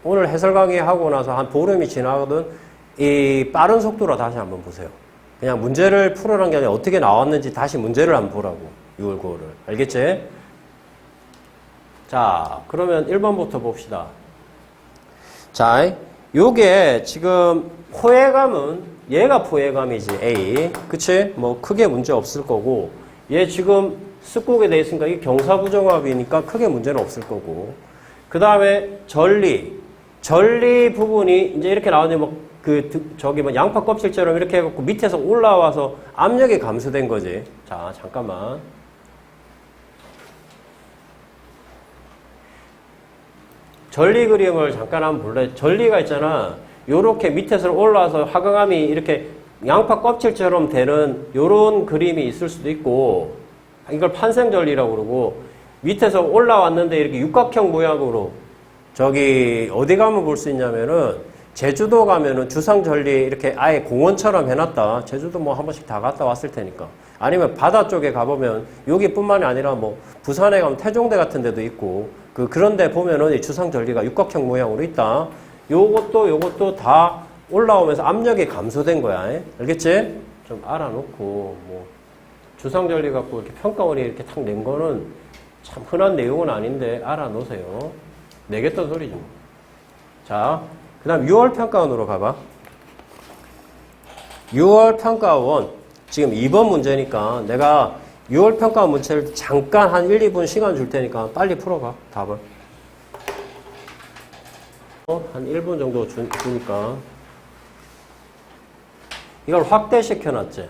오늘 해설 강의하고 나서 한 보름이 지나거든 이 빠른 속도로 다시 한번 보세요. 그냥 문제를 풀어란 게 아니라 어떻게 나왔는지 다시 문제를 한번 보라고. 6월 9월을. 알겠지? 자, 그러면 1번부터 봅시다. 자, 요게 지금 포획감은 얘가 포획감이지 A. 그치? 뭐 크게 문제 없을 거고 얘 지금 습곡에 돼 있으니까 이게 경사부정합이니까 크게 문제는 없을 거고 그 다음에 전리 부분이 이제 이렇게 나오는데 뭐 저기 뭐 양파 껍질처럼 이렇게 해갖고 밑에서 올라와서 압력이 감소된 거지. 자, 잠깐만. 전리 그림을 잠깐 한번 볼래? 전리가 있잖아. 요렇게 밑에서 올라와서 화강암이 이렇게 양파 껍질처럼 되는 요런 그림이 있을 수도 있고 이걸 판생전리라고 그러고 밑에서 올라왔는데 이렇게 육각형 모양으로 저기 어디 가면 볼 수 있냐면은 제주도 가면은 주상전리 이렇게 아예 공원처럼 해놨다. 제주도 뭐 한 번씩 다 갔다 왔을 테니까. 아니면 바다 쪽에 가보면 여기뿐만이 아니라 뭐 부산에 가면 태종대 같은 데도 있고 그런 데 보면은 이 주상전리가 육각형 모양으로 있다. 요것도 다 올라오면서 압력이 감소된 거야. 알겠지? 좀 알아놓고 뭐 주상전리 갖고 이렇게 평가원이 이렇게 탁 낸 거는 참 흔한 내용은 아닌데 알아놓으세요. 내겠던 소리죠. 자, 그 다음 6월 평가원으로 가봐. 6월 평가원 지금 2번 문제니까 내가 6월 평가원 문제를 잠깐 한 1, 2분 시간 줄 테니까 빨리 풀어봐. 답을. 한 1분 정도 주니까 이걸 확대시켜놨지.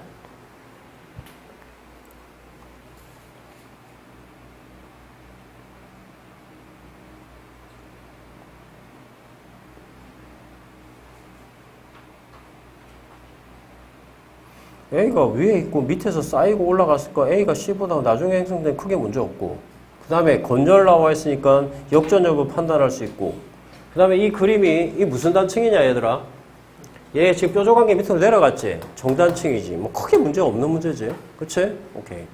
A가 위에 있고 밑에서 쌓이고 올라갔을까 A가 C보다 나중에 형성된 크게 문제 없고 그 다음에 건절 나와 있으니까 역전 여부 판단할 수 있고 그 다음에 이 그림이 이 무슨 단층이냐 얘들아 얘 지금 뾰족한 게 밑으로 내려갔지 정단층이지 뭐 크게 문제 없는 문제지 그치? 오케이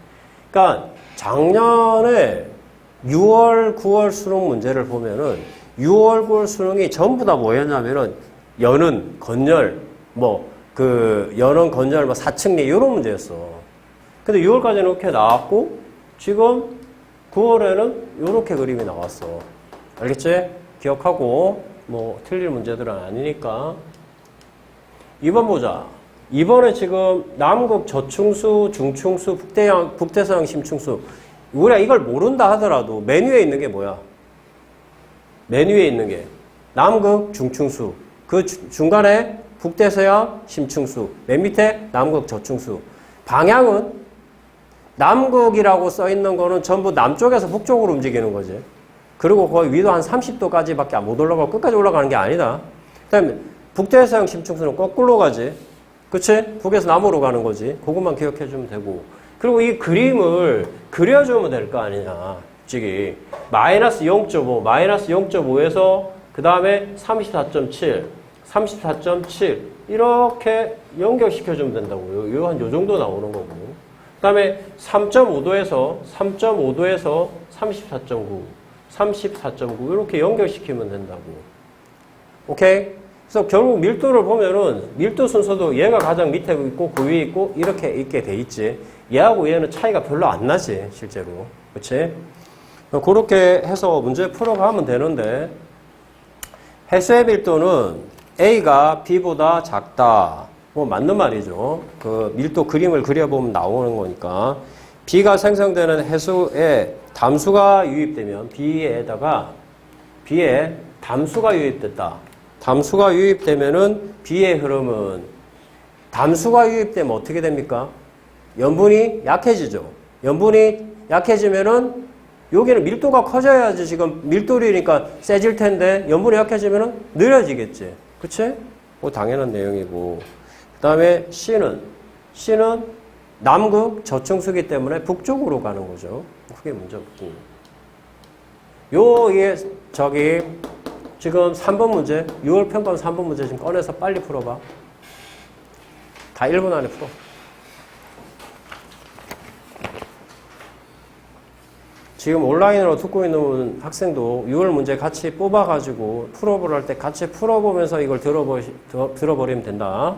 그러니까 작년에 6월 9월 수능 문제를 보면은 6월 9월 수능이 전부 다 뭐였냐면은 연은 건열 연원 건절 4층리 이런 문제였어. 근데 6월까지는 이렇게 나왔고 지금 9월에는 이렇게 그림이 나왔어. 알겠지? 기억하고 뭐 틀릴 문제들은 아니니까. 2번 보자. 2번에 지금 남극 저충수, 중충수, 북대서양 심충수 우리가 이걸 모른다 하더라도 맨 위에 있는 게 뭐야? 맨 위에 있는 게 남극, 중충수 그 중간에 북대서양 심충수, 맨 밑에 남극 저충수. 방향은 남극이라고 써 있는 거는 전부 남쪽에서 북쪽으로 움직이는 거지. 그리고 거의 위도 한 30도까지밖에 못 올라가고 끝까지 올라가는 게 아니다. 그다음에 북대서양 심충수는 거꾸로 가지. 그치? 북에서 남으로 가는 거지. 그것만 기억해 주면 되고. 그리고 이 그림을 그려주면 될 거 아니냐. 솔직히. 마이너스 0.5, 마이너스 0.5에서 그 다음에 34.7. 34.7 이렇게 연결시켜주면 된다고요. 한 요 정도 나오는 거고. 그 다음에 3.5도에서 34.9 34.9 이렇게 연결시키면 된다고. 오케이? 그래서 결국 밀도를 보면은 밀도 순서도 얘가 가장 밑에 있고 그 위에 있고 이렇게 있게 돼 있지. 얘하고 얘는 차이가 별로 안 나지 실제로. 그렇지? 그렇게 해서 문제 풀어가면 되는데 해수의 밀도는 A가 B보다 작다. 뭐 맞는 말이죠. 그 밀도 그림을 그려보면 나오는 거니까. B가 생성되는 해수에 담수가 유입되면 B에 담수가 유입됐다. 담수가 유입되면은 B의 흐름은 담수가 유입되면 어떻게 됩니까? 염분이 약해지죠. 염분이 약해지면은 여기는 밀도가 커져야지 지금 밀도리니까 세질 텐데 염분이 약해지면은 느려지겠지. 그치? 뭐 당연한 내용이고. 그 다음에 C는 남극 저층수기 때문에 북쪽으로 가는 거죠. 크게 문제 없고. 지금 3번 문제, 6월 평가원 3번 문제 지금 꺼내서 빨리 풀어봐. 다 1분 안에 풀어. 지금 온라인으로 듣고 있는 학생도 6월 문제 같이 뽑아가지고 풀어보려 할 때 같이 풀어보면서 이걸 들어버리면 된다.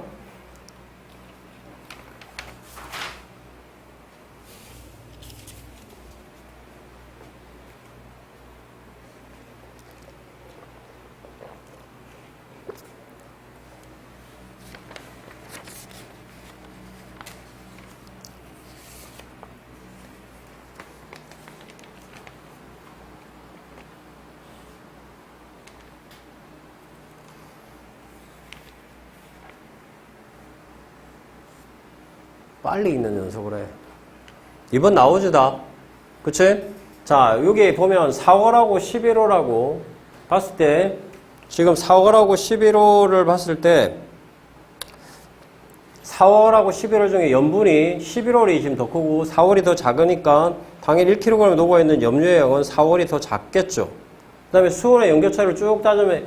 빨리 읽는 연속을 해. 이번 나오지다. 그치? 자, 여기 보면 4월하고 11월하고 봤을 때, 지금 4월하고 11월을 봤을 때, 4월하고 11월 중에 염분이 11월이 지금 더 크고 4월이 더 작으니까 당일 1kg 녹아있는 염료의 양은 4월이 더 작겠죠. 그 다음에 수온의 연결차를 쭉 따지면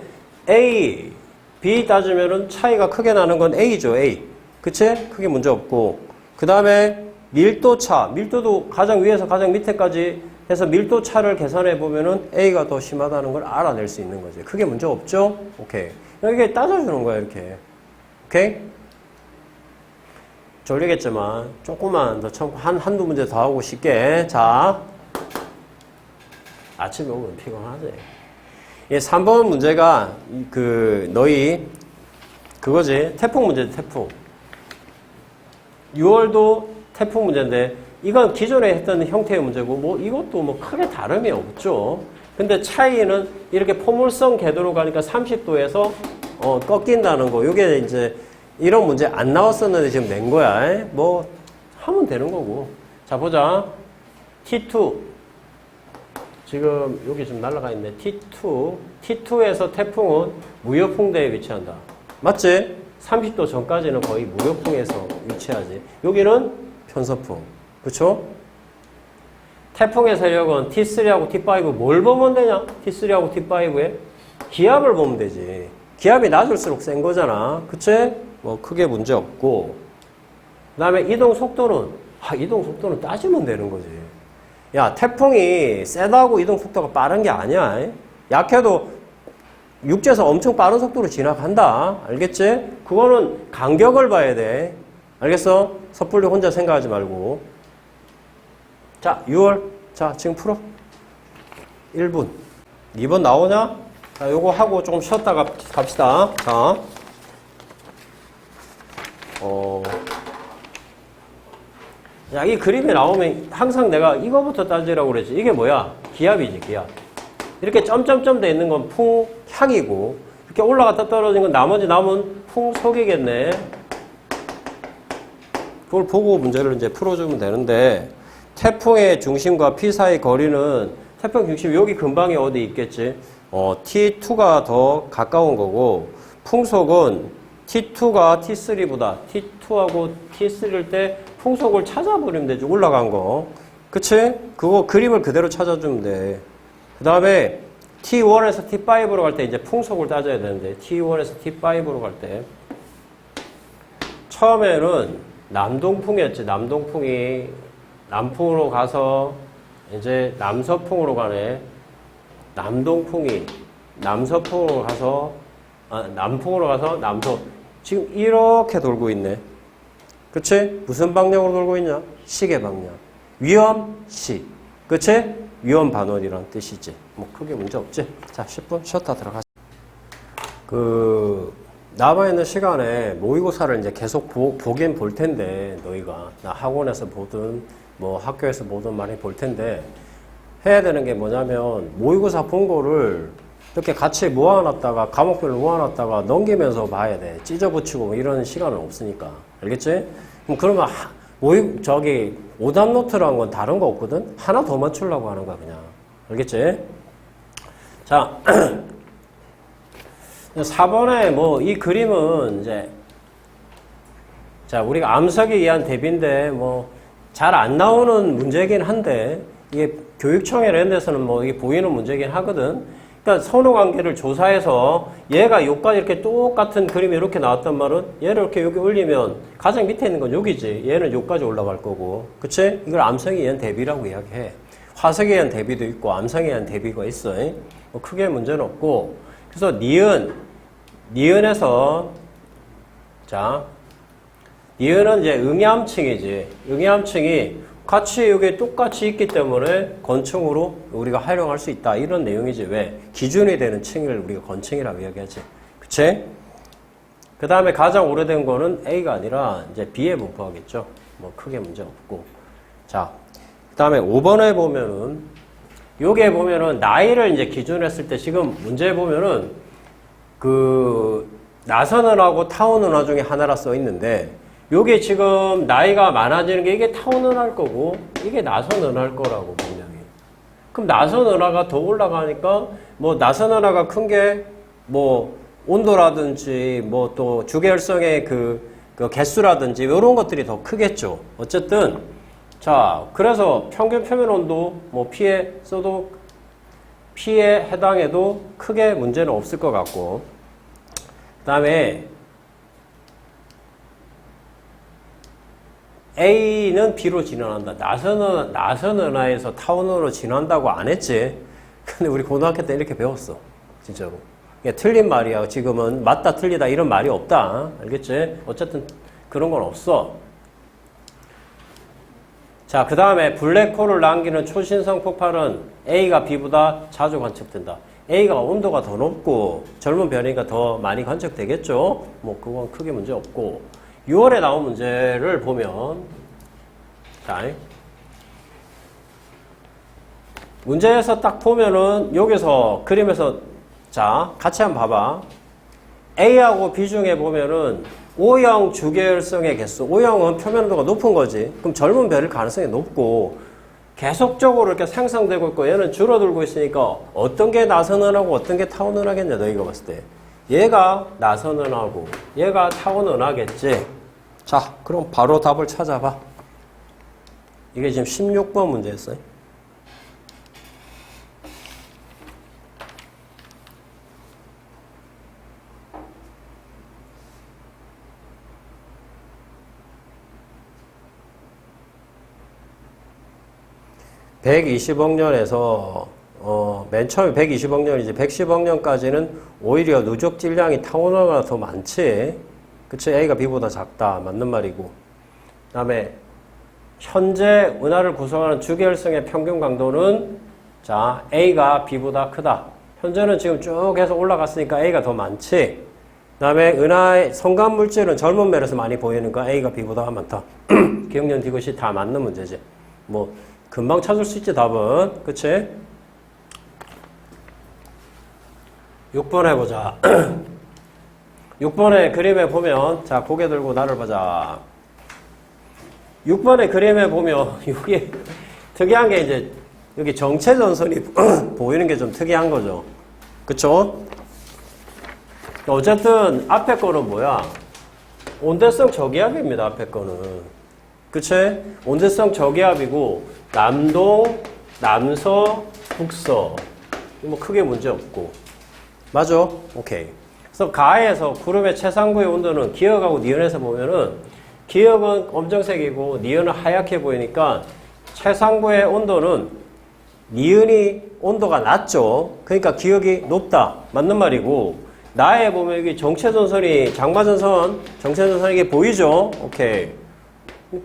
A, B 따지면은 차이가 크게 나는 건 A죠, A. 그치? 크게 문제 없고. 그 다음에 밀도차, 밀도도 가장 위에서 가장 밑에까지 해서 밀도차를 계산해 보면은 A가 더 심하다는 걸 알아낼 수 있는 거지. 크게 문제 없죠? 오케이. 이게 따져주는 거야, 이렇게. 오케이? 졸리겠지만 조금만 더 참고 한두 문제 더 하고 쉽게. 자, 아침에 오면 피곤하지. 3번 문제가 너희 그거지. 태풍 문제지, 태풍. 6월도 태풍 문제인데 이건 기존에 했던 형태의 문제고 뭐 이것도 뭐 크게 다름이 없죠. 근데 차이는 이렇게 포물선 궤도로 가니까 30도에서 꺾인다는 거. 이게 이제 이런 문제 안 나왔었는데 지금 낸 거야. 뭐 하면 되는 거고. 자, 보자. T2 지금 여기 좀 날아가 있네. T2에서 태풍은 무역풍대에 위치한다. 맞지? 30도 전까지는 거의 무역풍에서 위치하지. 여기는 편서풍. 그쵸? 태풍의 세력은 T3하고 T5 뭘 보면 되냐? T3하고 T5에 기압을 보면 되지. 기압이 낮을수록 센 거잖아. 그치? 뭐 크게 문제 없고. 그 다음에 이동 속도는 따지면 되는 거지. 야, 태풍이 세다고 이동 속도가 빠른 게 아니야. 약해도 육지에서 엄청 빠른 속도로 지나간다. 알겠지? 그거는 간격을 봐야 돼. 알겠어? 섣불리 혼자 생각하지 말고. 자, 6월. 자, 지금 풀어. 1분. 2번 나오냐? 자, 요거 하고 조금 쉬었다가 갑시다. 자. 야, 이 그림이 나오면 항상 내가 이거부터 따지라고 그랬지. 이게 뭐야? 기압이지, 기압. 이렇게 점점점 돼 있는 건 풍향이고, 이렇게 올라갔다 떨어진 건 나머지 남은 풍속이겠네. 그걸 보고 문제를 이제 풀어주면 되는데, 태풍의 중심과 P 사이 거리는, 태풍 중심 여기 근방에 어디 있겠지? T2가 더 가까운 거고, 풍속은 T2가 T3보다, T2하고 T3일 때 풍속을 찾아버리면 되지, 올라간 거. 그치? 그거 그림을 그대로 찾아주면 돼. 그 다음에 T1에서 T5로 갈 때 이제 풍속을 따져야 되는데 T1에서 T5로 갈 때 처음에는 남동풍이었지. 남동풍이 남풍으로 가서 이제 남서풍으로 가네. 남동풍이 남서풍으로 가서 남풍으로 가서 남서. 지금 이렇게 돌고 있네. 그치? 무슨 방향으로 돌고 있냐? 시계 방향. 위험시. 그치? 위험 반원이라는 뜻이지. 뭐 크게 문제 없지. 자, 10분 쉬었다 들어가자. 남아있는 시간에 모의고사를 이제 계속 보긴 볼 텐데, 너희가 나 학원에서 보든 뭐 학교에서 보든 많이 볼 텐데, 해야 되는 게 뭐냐면 모의고사 본 거를 이렇게 같이 모아놨다가 과목별로 모아놨다가 넘기면서 봐야 돼. 찢어붙이고 뭐 이런 시간은 없으니까. 알겠지? 그러면 오답 노트라는 건 다른 거 없거든? 하나 더 맞추려고 하는 거야, 그냥. 알겠지? 자, 4번에 뭐, 이 그림은 이제, 자, 우리가 암석에 의한 대비인데, 뭐, 잘 안 나오는 문제긴 한데, 이게 교육청이나 이런 데서는 뭐, 이게 보이는 문제긴 하거든? 그러니까 선호 관계를 조사해서 얘가 여기까지 이렇게 똑같은 그림이 이렇게 나왔단 말은 얘를 이렇게 여기 올리면 가장 밑에 있는 건 여기지. 얘는 여기까지 올라갈 거고. 그치? 이걸 암석에 의한 대비라고 이야기해. 화석에 의한 대비도 있고 암성에 의한 대비가 있어요. 뭐 크게 문제는 없고. 그래서 니은에서 자, 니은은 이제 응암층이지. 응암층이 같이 여기 똑같이 있기 때문에 건층으로 우리가 활용할 수 있다. 이런 내용이지. 왜? 기준이 되는 층을 우리가 건층이라고 이야기하지. 그치? 그 다음에 가장 오래된 거는 A가 아니라 이제 B에 분포하겠죠. 뭐 크게 문제 없고. 자, 그 다음에 5번에 보면은, 요게 보면은 나이를 이제 기준으로 했을 때 지금 문제에 보면은 나선은하고 타원은화 중에 하나라 써 있는데 요게 지금 나이가 많아지는 게 이게 타원은화일 거고 이게 나선은화일 거라고 분명히. 그럼 나선은화가 더 올라가니까 뭐 나선은화가 큰 게 뭐 온도라든지 뭐 또 주계열성의 그 개수라든지 이런 것들이 더 크겠죠. 어쨌든 자 그래서 평균 표면 온도 뭐 P에 써도 P에 해당해도 크게 문제는 없을 것 같고 그 다음에 A는 B로 진화한다. 나선은화에서 타원으로 진화한다고 안 했지. 근데 우리 고등학교 때 이렇게 배웠어. 진짜로. 틀린 말이야. 지금은 맞다 틀리다 이런 말이 없다. 알겠지? 어쨌든 그런 건 없어. 자, 그 다음에 블랙홀을 남기는 초신성 폭발은 A가 B보다 자주 관측된다. A가 온도가 더 높고 젊은 별이니까 더 많이 관측되겠죠. 뭐 그건 크게 문제 없고 6월에 나온 문제를 보면 자, 문제에서 딱 보면은 여기서 그림에서 자 같이 한번 봐봐. A하고 B 중에 보면은 O형 주계열성의 개수, O형은 표면 온도가 높은 거지. 그럼 젊은 별일 가능성이 높고 계속적으로 이렇게 생성되고 있고 얘는 줄어들고 있으니까 어떤 게 나선은하고 어떤 게 타원은하겠냐 너희가 봤을 때. 얘가 나선은하고 얘가 타원은하겠지. 자 그럼 바로 답을 찾아봐. 이게 지금 16번 문제였어요. (120억 년에서) 맨 처음에 120억 년이지 110억 년까지는 오히려 누적 질량이 타원은화가 더 많지. 그치? A가 B보다 작다. 맞는 말이고. 그 다음에 현재 은하를 구성하는 주계열성의 평균 강도는 자 A가 B보다 크다. 현재는 지금 쭉 해서 올라갔으니까 A가 더 많지. 그 다음에 은하의 성간 물질은 젊은 별에서 많이 보이니까 A가 B보다 많다. 기억년 디귿이 다 맞는 문제지. 뭐 금방 찾을 수 있지 답은. 그치? 6번 해보자. 6번의 그림에 보면 자 고개 들고 나를 보자. 6번의 그림에 보면 이게 특이한 게 이제 여기 정체전선이 보이는 게 좀 특이한 거죠. 그쵸? 어쨌든 앞에 거는 뭐야? 온대성 저기압입니다. 앞에 거는. 그치? 온대성 저기압이고 남동, 남서, 북서 뭐 크게 문제 없고 맞아? 오케이. 그래서 가에서 구름의 최상부의 온도는 기역하고 니은에서 보면은 기역은 검정색이고 니은은 하얗게 보이니까 최상부의 온도는 니은이 온도가 낮죠. 그러니까 기역이 높다. 맞는 말이고 나에 보면 여기 정체전선이 장마전선, 정체전선 이게 보이죠? 오케이.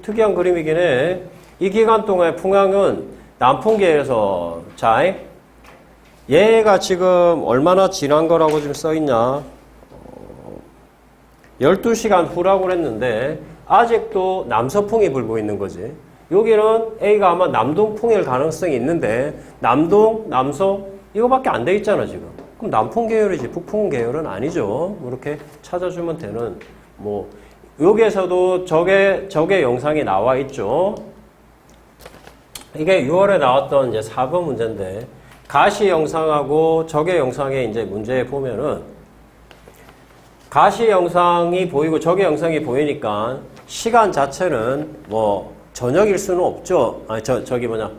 특이한 그림이긴 해. 이 기간 동안의 풍향은 남풍계에서 자 얘가 지금 얼마나 지난 거라고 지금 써있냐 12시간 후라고 그랬는데 아직도 남서풍이 불고 있는 거지. 여기는 A가 아마 남동풍일 가능성이 있는데 남동, 남서 이거밖에 안 돼 있잖아 지금. 그럼 남풍 계열이지 북풍 계열은 아니죠. 이렇게 찾아주면 되는 뭐 여기에서도 저게 영상이 나와 있죠. 이게 6월에 나왔던 이제 4번 문제인데 가시 영상하고 적의 영상에 이제 문제에 보면은 가시 영상이 보이고 적의 영상이 보이니까 시간 자체는 뭐 저녁일 수는 없죠. 아니 저기 뭐냐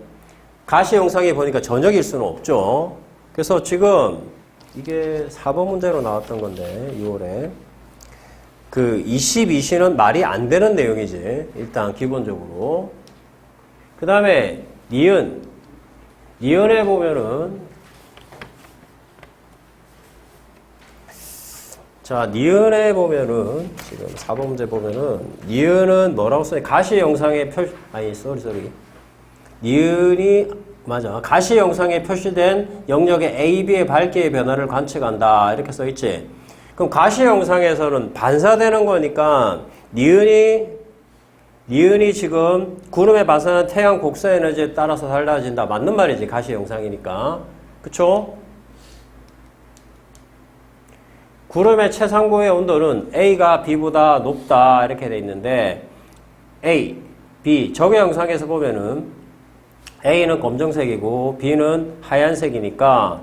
가시 영상이 보니까 저녁일 수는 없죠. 그래서 지금 이게 4번 문제로 나왔던 건데 6월에 그 22시는 말이 안 되는 내용이지. 일단 기본적으로. 그 다음에 니은 니은에 보면은, 자, 니은에 보면은, 지금 4번 문제 보면은, 니은은 뭐라고 써요? 가시 영상에 쏘리. 니은이, 맞아. 가시 영상에 표시된 영역의 A, B의 밝기의 변화를 관측한다. 이렇게 써있지. 그럼 가시 영상에서는 반사되는 거니까, 니은이 지금 구름에 발산하는 태양 곡선 에너지에 따라서 달라진다. 맞는 말이지. 가시 영상이니까. 그쵸? 구름의 최상고의 온도는 A가 B보다 높다. 이렇게 돼 있는데 A, B 적의 영상에서 보면은 A는 검정색이고 B는 하얀색이니까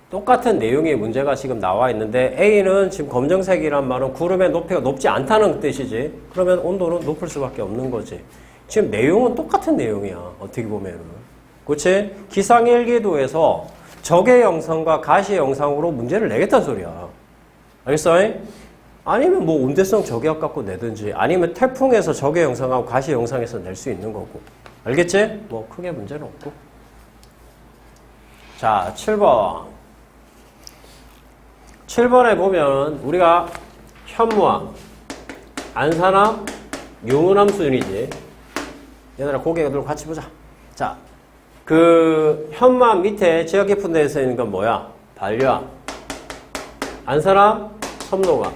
똑같은 내용의 문제가 지금 나와 있는데 A는 지금 검정색이란 말은 구름의 높이가 높지 않다는 뜻이지. 그러면 온도는 높을 수밖에 없는 거지. 지금 내용은 똑같은 내용이야. 어떻게 보면은. 그렇지? 기상일기도에서 적의 영상과 가시 영상으로 문제를 내겠다는 소리야. 알겠어? 아니면 뭐 온대성 적외학 갖고 내든지 아니면 태풍에서 적의 영상하고 가시 영상에서 낼 수 있는 거고. 알겠지? 뭐 크게 문제는 없고. 자, 7번. 7번에 보면 우리가 현무암, 안산암, 유문암 수준이지. 얘들아 고개를 같이 보자. 자, 그 현무암 밑에 지하 깊은 데서 있는 건 뭐야? 반려암, 안산암, 섬노암,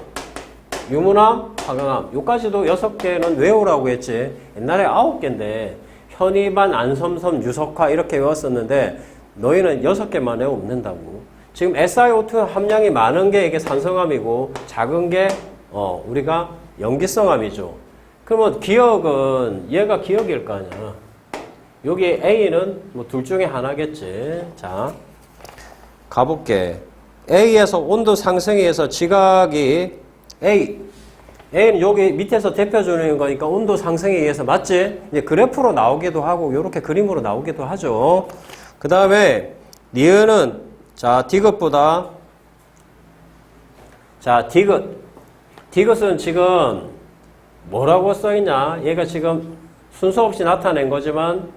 유문암, 화강암. 요까지도 6개는 외우라고 했지. 옛날에 9개인데 현이반, 안섬섬, 유석화 이렇게 외웠었는데 너희는 6개만 외우면 된다고. 지금 SiO2 함량이 많은 게 이게 산성암이고 작은 게 우리가 염기성암이죠. 그러면 기억은 얘가 기억일 거 아니야. 여기 A는 뭐 둘 중에 하나겠지. 자, 가볼게. A에서 온도 상승에 의해서 지각이 A는 여기 밑에서 대표주는 거니까 온도 상승에 의해서 맞지? 이제 그래프로 나오기도 하고 이렇게 그림으로 나오기도 하죠. 그 다음에 니은은 자 디귿보다 자 디귿은 지금 뭐라고 써있냐? 얘가 지금 순서 없이 나타낸 거지만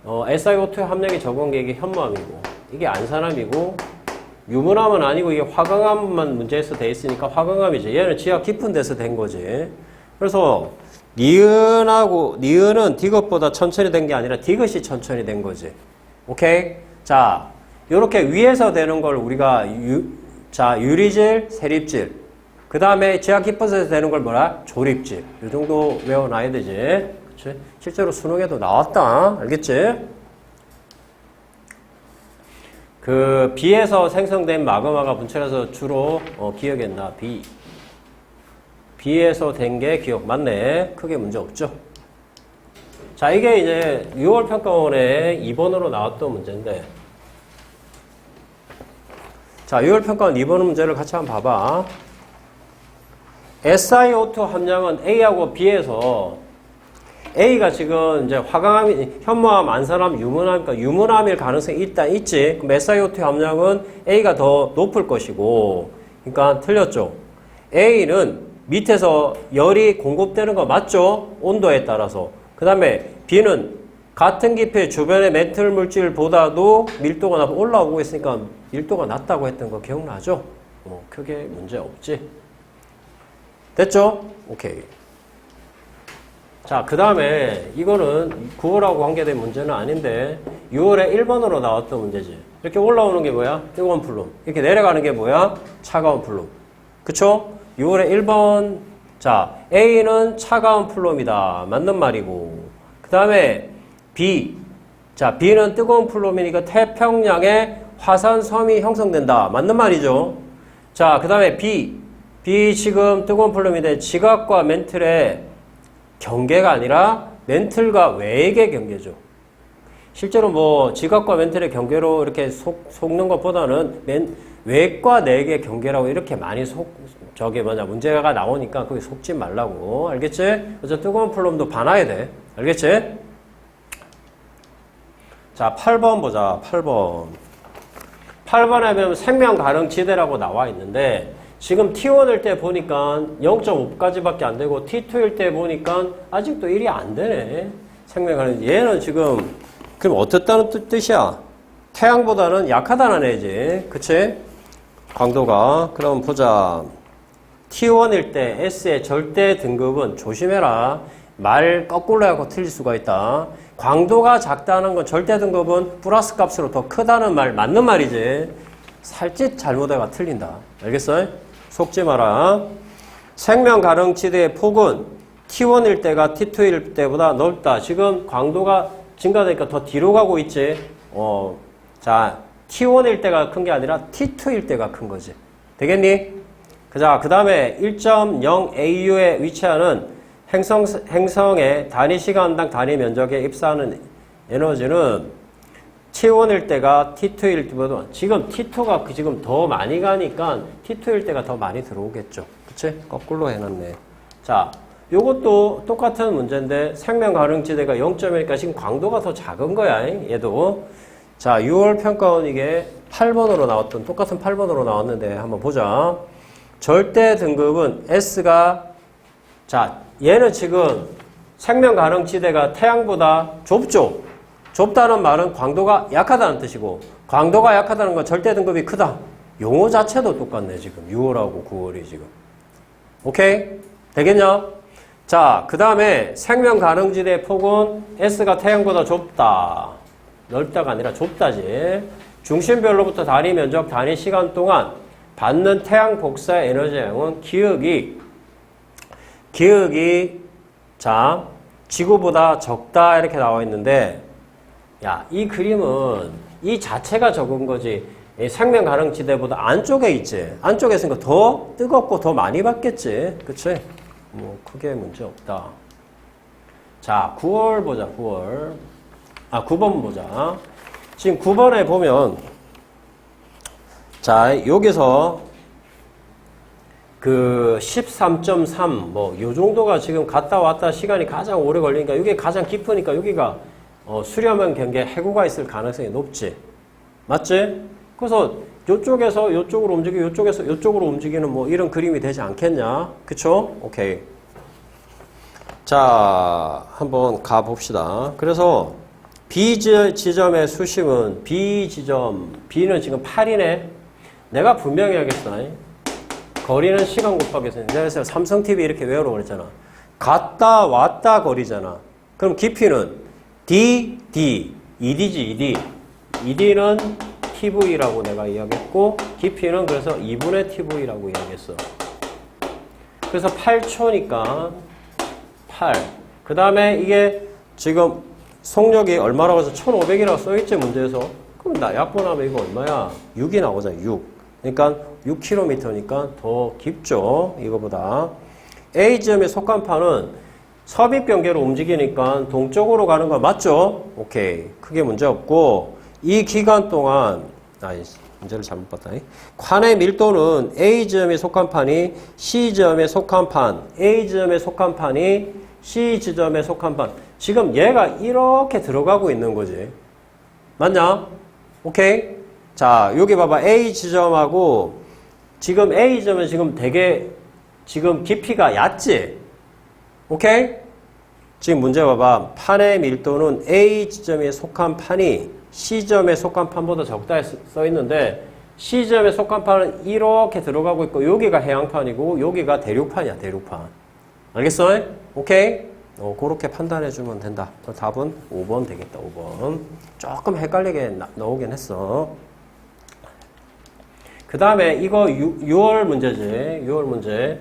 SiO2 함량이 적은 게 이게 현무암이고 이게 안산암이고 유문암은 아니고 이게 화강암만 문제에서 돼 있으니까 화강암이지. 얘는 지하 깊은 데서 된 거지. 그래서 니은은 디귿보다 천천히 된 게 아니라 디귿이 천천히 된 거지. 오케이? 자, 요렇게 위에서 되는 걸 우리가 유리질, 세립질. 그 다음에 지하 깊은 데서 되는 걸 뭐라? 조립질. 요 정도 외워놔야 되지. 그치? 실제로 수능에도 나왔다. 알겠지? 그 비에서 생성된 마그마가 분출해서 주로 기억에 나. 비에서 된 게 기억 맞네. 크게 문제 없죠. 자, 이게 이제 6월 평가원에 2번으로 나왔던 문제인데 자, 6월 평가원 2번 문제를 같이 한번 봐봐. SiO2 함량은 A하고 B에서 A가 지금 이제 화강암, 현무암, 안산암, 유문암, 그러니까 유문암일 가능성이 일단 있지. 그럼 SiO2 함량은 A가 더 높을 것이고, 그러니까 틀렸죠. A는 밑에서 열이 공급되는 거 맞죠? 온도에 따라서. 그 다음에 B는 같은 깊이의 주변의 메탈 물질보다도 밀도가 낮고 올라오고 있으니까 밀도가 낮다고 했던 거 기억나죠? 크게 문제 없지. 됐죠? 오케이. 자, 그 다음에 이거는 9월하고 관계된 문제는 아닌데 6월에 1번으로 나왔던 문제지. 이렇게 올라오는 게 뭐야? 뜨거운 플룸. 이렇게 내려가는 게 뭐야? 차가운 플룸. 그쵸? 6월에 1번. 자, A는 차가운 플룸이다. 맞는 말이고. 그 다음에 B. 자, B는 뜨거운 플룸이니까 태평양에 화산섬이 형성된다. 맞는 말이죠. 자, 그 다음에 B 지금 뜨거운 플룸인데 지각과 멘틀의 경계가 아니라 멘틀과 외액의 경계죠. 실제로 뭐 지각과 멘틀의 경계로 이렇게 속는 것보다는 외액과 내액의 경계라고 이렇게 많이 문제가 나오니까 거기 속지 말라고. 알겠지? 그래서 뜨거운 플룸도 봐놔야 돼. 알겠지? 자, 8번 보자. 8번에 보면 생명 가능 지대라고 나와 있는데 지금 T1일 때 보니까 0.5까지밖에 안 되고 T2일 때 보니까 아직도 1이 안 되네. 생명 가능. 얘는 지금 그럼 어떻다는 뜻이야? 태양보다는 약하다는 애지. 그치? 광도가. 그럼 보자. T1일 때 S의 절대 등급은 조심해라. 말 거꾸로 하고 틀릴 수가 있다. 광도가 작다는 건 절대 등급은 플러스 값으로 더 크다는 말 맞는 말이지. 살짓 잘못해가 틀린다. 알겠어? 속지 마라. 생명 가능지대의 폭은 T1일 때가 T2일 때보다 넓다. 지금 광도가 증가되니까 더 뒤로 가고 있지. 자, T1일 때가 큰 게 아니라 T2일 때가 큰 거지. 되겠니? 자, 그 다음에 1.0 AU에 위치하는 행성의 단위 시간당 단위 면적에 입사하는 에너지는 T1일 때가 T2일 때보다 지금 T2가 지금 더 많이 가니까 T2일 때가 더 많이 들어오겠죠. 그치? 거꾸로 해놨네. 자, 요것도 똑같은 문제인데 생명 가능지대가 0.1이니까 지금 광도가 더 작은 거야. 얘도. 자, 6월 평가원 이게 8번으로 나왔던 똑같은 8번으로 나왔는데 한번 보자. 절대 등급은 S가 자, 얘는 지금 생명 가능지대가 태양보다 좁죠. 좁다는 말은 광도가 약하다는 뜻이고 광도가 약하다는 건 절대 등급이 크다. 용어 자체도 똑같네. 지금 6월하고 9월이 지금. 오케이? 되겠냐? 자, 그 다음에 생명 가능지대의 폭은 S가 태양보다 좁다. 넓다가 아니라 좁다지. 중심별로부터 단위 면적, 단위 시간 동안 받는 태양 복사 에너지량은 기억이 자 지구보다 적다 이렇게 나와 있는데 야, 이 그림은 이 자체가 적은 거지. 이 생명 가능지대보다 안쪽에 있지. 안쪽에 있으니까 더 뜨겁고 더 많이 받겠지. 그치? 뭐 크게 문제 없다. 자, 9월 보자. 9월. 9번 보자. 지금 9번에 보면 자, 여기서 그 13.3 뭐 요 정도가 지금 갔다 왔다 시간이 가장 오래 걸리니까 이게 가장 깊으니까 여기가 수렴한 경계에 해구가 있을 가능성이 높지. 맞지? 그래서 요쪽에서 요쪽으로 움직이고 요쪽에서 요쪽으로 움직이는 뭐 이런 그림이 되지 않겠냐? 그쵸? 오케이. 자, 한번 가봅시다. 그래서 B 지점의 수심은 B 지점, B는 지금 8이네. 내가 분명히 하겠어. 거리는 시간 곱하기 그래서 삼성TV 이렇게 외우라고 그랬잖아. 갔다 왔다 거리잖아. 그럼 깊이는 D, ED지, ED는 TV라고 내가 이야기했고 깊이는 그래서 2분의 TV라고 이야기했어. 그래서 8초니까 8. 그 다음에 이게 지금 속력이 얼마라고 해서 1500이라고 써있지 문제에서. 그럼 나 약분하면 이거 얼마야? 6이 나오잖아. 6. 그러니까 6km니까 더 깊죠. 이거보다. A지점의 속간판은 섭입 경계로 움직이니까 동쪽으로 가는 거 맞죠? 오케이. 크게 문제 없고 이 기간 동안 문제를 잘못 봤다. 관의 밀도는 A지점의 속간판이 C지점의 속간판, A지점의 속간판이 C지점의 속간판. 지금 얘가 이렇게 들어가고 있는 거지. 맞냐? 오케이? 자, 여기 봐봐. A 지점하고 지금 A 지점은 지금 되게 지금 깊이가 얕지? 오케이? 지금 문제 봐봐. 판의 밀도는 A 지점에 속한 판이 C 지점에 속한 판보다 적다 써 있는데 C 지점에 속한 판은 이렇게 들어가고 있고 여기가 해양판이고 여기가 대륙판이야. 대륙판. 알겠어? 오케이? 그렇게 판단해 주면 된다. 답은 5번 되겠다. 5번. 조금 헷갈리게 나오긴 했어. 그 다음에 이거 6월 문제지. 6월 문제.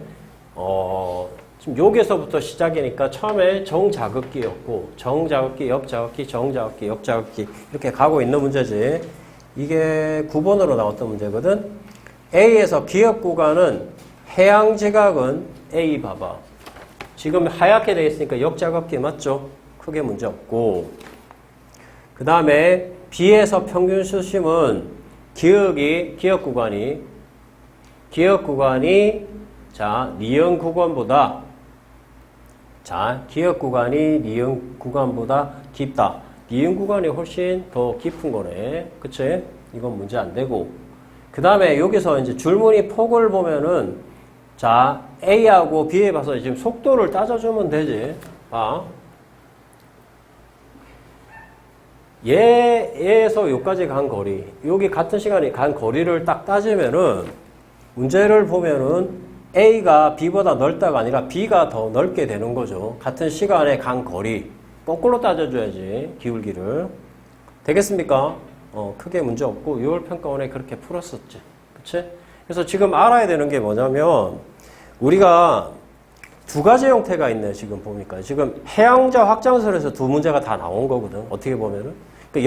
지금 여기서부터 시작이니까 처음에 정자극기였고 정자극기, 역자극기, 정자극기, 역자극기 이렇게 가고 있는 문제지. 이게 9번으로 나왔던 문제거든. A에서 기억 구간은 해양 지각은 A 봐봐. 지금 하얗게 되어 있으니까 역자극기 맞죠? 크게 문제 없고. 그 다음에 B에서 평균 수심은 기억 구간이 자, 니은 구간보다 깊다. 니은 구간이 훨씬 더 깊은 거네. 그치? 이건 문제 안 되고. 그 다음에 여기서 이제 줄무늬 폭을 보면은 자, A하고 B에 봐서 지금 속도를 따져주면 되지. 얘에서 여기까지 간 거리, 여기 같은 시간에 간 거리를 딱 따지면은 문제를 보면은 A가 B보다 넓다가 아니라 B가 더 넓게 되는 거죠. 같은 시간에 간 거리. 거꾸로 따져줘야지, 기울기를. 되겠습니까? 크게 문제 없고 6월 평가원에 그렇게 풀었었지. 그치? 그래서 지금 알아야 되는 게 뭐냐면 우리가 두 가지 형태가 있네, 지금 보니까. 지금 해양자 확장설에서 두 문제가 다 나온 거거든, 어떻게 보면은. 그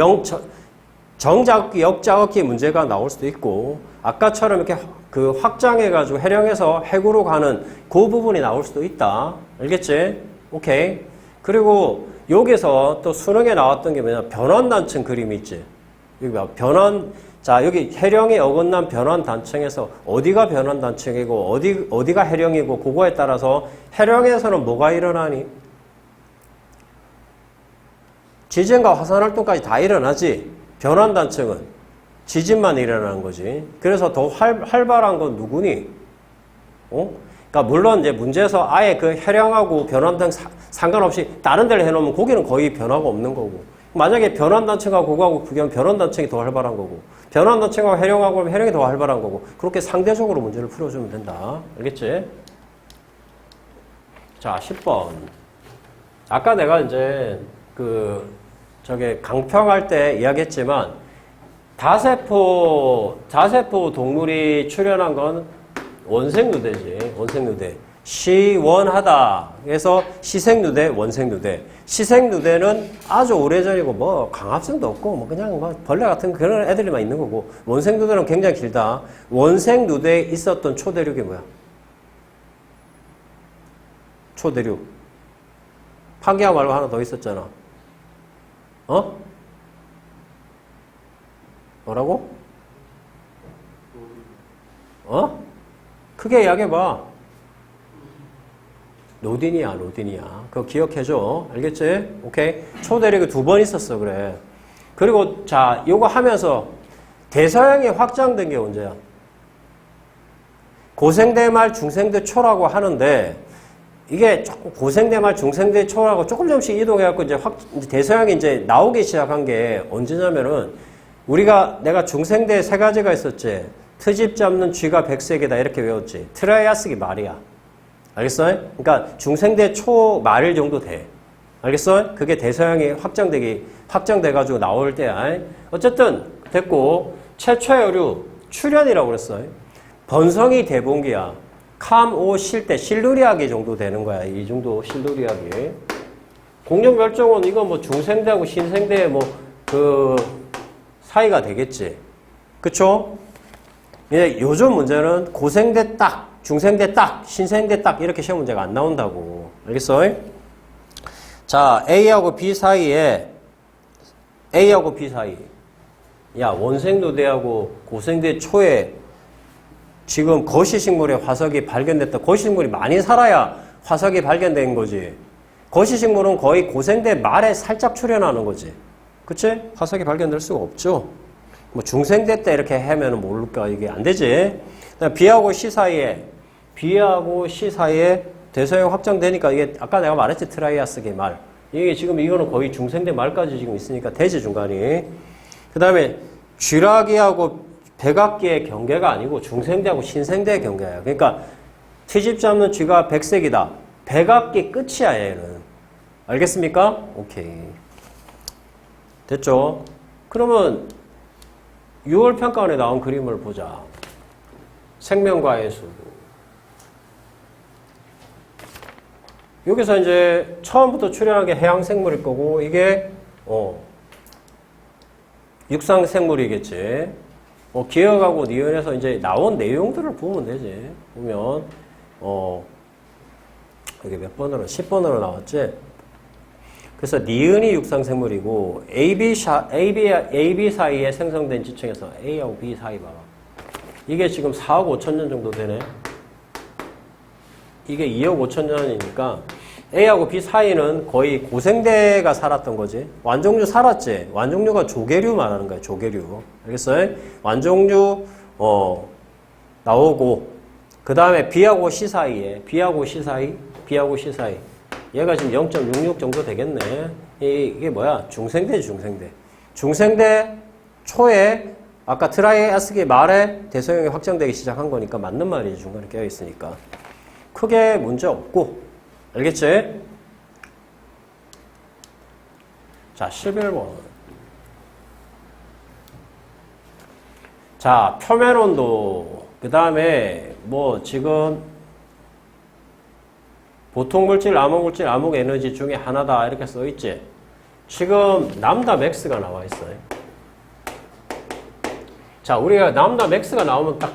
정자극기, 역자극기 문제가 나올 수도 있고, 아까처럼 이렇게 그 확장해가지고 해령에서 핵으로 가는 그 부분이 나올 수도 있다. 알겠지? 오케이. 그리고 여기서 또 수능에 나왔던 게 뭐냐, 변환단층 그림이 있지. 여기 봐, 자, 여기 해령에 어긋난 변환단층에서 어디가 변환단층이고 어디가 해령이고 그거에 따라서 해령에서는 뭐가 일어나니? 지진과 화산활동까지 다 일어나지. 변환단층은 지진만 일어나는 거지. 그래서 더 활발한 건 누구니? 그러니까 물론 이제 문제에서 아예 그 해령하고 변환단 상관없이 다른 데를 해놓으면 거기는 거의 변화가 없는 거고. 만약에 변환단층하고 그거하고 비교하면 변환단층이 더 활발한 거고, 변환단층하고 해령하고 하면 해령이 더 활발한 거고, 그렇게 상대적으로 문제를 풀어주면 된다. 알겠지? 자, 10번. 아까 내가 이제 강평할 때 이야기했지만, 다세포 동물이 출현한 건 원생누대지. 원생누대. 시원하다. 그래서 시생누대, 원생누대. 시생누대는 아주 오래전이고 뭐 강압성도 없고 뭐 그냥 뭐 벌레 같은 그런 애들만 있는 거고, 원생누대는 굉장히 길다. 원생누대에 있었던 초대륙이 뭐야? 초대륙. 판기야 말고 하나 더 있었잖아. 뭐라고? 크게 이야기해봐. 로디니아. 그거 기억해줘. 알겠지? 오케이. 초대륙이 2번 있었어, 그래. 그리고, 자, 요거 하면서 대서양이 확장된 게 언제야? 고생대 말 중생대 초라고 하는데, 이게 조금 고생대 말 중생대 초라고 조금씩 이동해갖고 이제 대서양이 이제 나오기 시작한 게 언제냐면은, 내가 중생대 3가지가 있었지. 트집 잡는 쥐가 백색이다. 이렇게 외웠지. 트라이아스기 말이야. 알겠어? 그러니까 중생대 초 말 정도 돼. 알겠어? 그게 대서양이 확장돼가지고 나올 때야. 어쨌든 됐고, 최초의 어류 출현이라고 그랬어. 번성이 대봉기야. 캄오 실대 실루리아기 정도 되는 거야. 이 정도 실루리아기. 공룡 멸종은 이거 뭐 중생대하고 신생대 사이가 되겠지. 그쵸? 요즘 문제는 고생대 딱, 중생대 딱, 신생대 딱 이렇게 시험 문제가 안 나온다고. 알겠어? 자, A하고 B 사이. 야, 원생누대하고 고생대 초에 지금 거시식물의 화석이 발견됐다. 거시식물이 많이 살아야 화석이 발견된 거지. 거시식물은 거의 고생대 말에 살짝 출현하는 거지. 그치? 화석이 발견될 수가 없죠. 뭐 중생대 때 이렇게 하면은 모를까? 이게 안 되지. B하고 C 사이에 대서양 확장되니까 이게 아까 내가 말했지, 트라이아스계 말. 이게 지금 이거는 거의 중생대 말까지 지금 있으니까 되지, 중간이. 그 다음에 쥐라기하고 백악기의 경계가 아니고 중생대하고 신생대의 경계야. 그러니까 트집 잡는 쥐가 백색이다. 백악기 끝이야, 얘는. 알겠습니까? 오케이. 됐죠? 그러면 6월 평가원에 나온 그림을 보자. 생명과의 수. 여기서 이제 처음부터 출현한 게 해양생물일 거고, 이게 육상생물이겠지. 기억하고 니은에서 이제 나온 내용들을 보면 되지. 보면 이게 몇 번으로? 10번으로 나왔지. 그래서 니은이 육상생물이고 AB 사이에 생성된 지층에서 A하고 B 사이 봐봐. 이게 지금 4억 5천 년 정도 되네. 이게 2억 5천 년이니까 A하고 B 사이는 거의 고생대가 살았던 거지. 완종류 살았지. 완종류가 조개류 말하는 거야. 조개류. 알겠어요? 완종류 나오고 그 다음에 B하고 C 사이에 B하고 C 사이 얘가 지금 0.66 정도 되겠네. 이게 뭐야? 중생대지, 중생대. 중생대 초에 아까 트라이아스기 말에 대소형이 확정되기 시작한 거니까 맞는 말이지. 중간에 깨어 있으니까. 크게 문제 없고. 알겠지? 자, 11번. 자, 표면 온도. 그 다음에 뭐 지금 보통 물질, 암흑 물질, 암흑 에너지 중에 하나다 이렇게 써 있지. 지금 람다 맥스가 나와 있어요. 자, 우리가 람다 맥스가 나오면 딱